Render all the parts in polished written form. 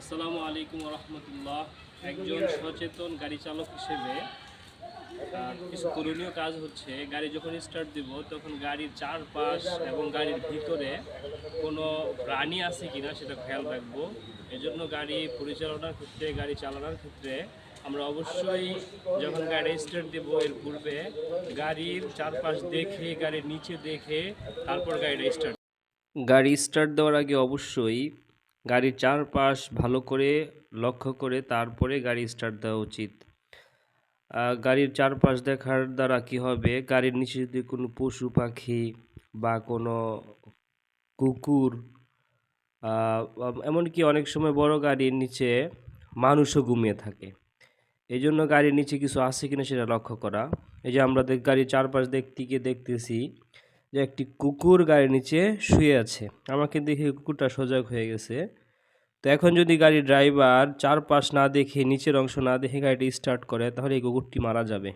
আসসালামু আলাইকুম রহমতুল্লাহ। একজন সচেতন গাড়ি চালক হিসেবে কিছু করণীয় কাজ হচ্ছে, গাড়ি যখন স্টার্ট দিব তখন গাড়ির চারপাশ এবং গাড়ির ভিতরে কোনো প্রাণী আছে কিনা সেটা খেয়াল রাখবো। এজন্য গাড়ি পরিচালনার ক্ষেত্রে, গাড়ি চালানোর ক্ষেত্রে আমরা অবশ্যই যখন গাড়ি স্টার্ট দেব এর পূর্বে গাড়ির চারপাশ দেখে, গাড়ির নিচে দেখে তারপর গাড়ি স্টার্ট দেওয়ার আগে অবশ্যই গাড়ির চারপাশ ভালো করে লক্ষ্য করে তারপরে গাড়ি স্টার্ট দেওয়া উচিত। গাড়ির চারপাশ দেখার দ্বারা কি হবে, গাড়ির নিচে যদি কোনো পশু পাখি বা কোনো কুকুর, এমনকি অনেক সময় বড় গাড়ির নিচে মানুষও ঘুমিয়ে থাকে। এই জন্য গাড়ির নিচে কিছু আছে কিনা সেটা লক্ষ্য করা। এই যে আমরা গাড়ির চারপাশ দেখতেছি যে একটি কুকুর গাড়ির নিচে শুয়ে আছে। আমাকে দেখে কুকুরটা সজাগ হয়ে গেছে। তো এখন যদি গাড়ির ড্রাইভার চারপাশ না দেখে, নিচের অংশ না দেখে গাড়িটি স্টার্ট করে, তাহলে এই কুকুরটি মারা যাবে।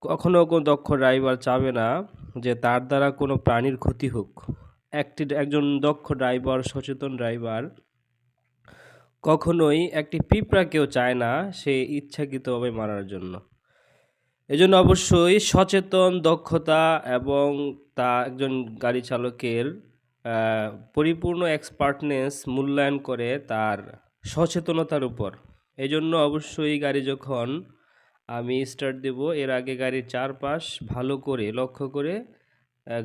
কখনো কোনো দক্ষ ড্রাইভার চাবে না যে তার দ্বারা কোনো প্রাণীর ক্ষতি হোক। একজন দক্ষ ড্রাইভার, সচেতন ড্রাইভার কখনোই একটি পিঁপড়াকেও চায় না সে ইচ্ছাকৃতভাবে মারার জন্য। এজন্য অবশ্যই সচেতন, দক্ষতা এবং একজন গাড়ি চালকের পরিপূর্ণ এক্সপার্টনেস মূল্যায়ন করে তার সচেতনতার উপর। এজন্য অবশ্যই গাড়ি যখন আমি স্টার্ট দেব এর আগে গাড়ির চারপাশ ভালো করে লক্ষ্য করে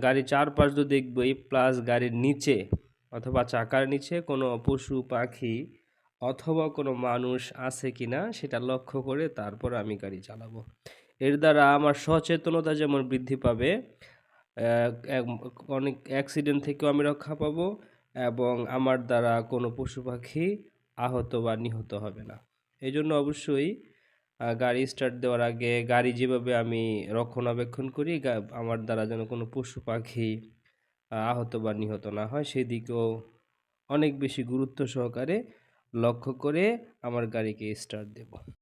গাড়ির চারপাশ তো দেখবই, প্লাস গাড়ির নিচে অথবা চাকার নিচে কোনো পশু পাখি অথবা কোনো মানুষ আছে কিনা সেটা লক্ষ্য করে তারপর আমি গাড়ি চালাবো। এর দ্বারা আমার সচেতনতা যেমন বৃদ্ধি পাবে, অনেক অ্যাক্সিডেন্ট থেকেও আমি রক্ষা পাবো এবং আমার দ্বারা কোনো পশু পাখি আহত বা নিহত হবে না। এই জন্য অবশ্যই গাড়ি স্টার্ট দেওয়ার আগে গাড়ি যেভাবে আমি রক্ষণাবেক্ষণ করি, আমার দ্বারা যেন কোনো পশু পাখি আহত বা নিহত না হয় সেই দিকেও অনেক বেশি গুরুত্ব সহকারে লক্ষ্য করে আমার গাড়িকে স্টার্ট দেব।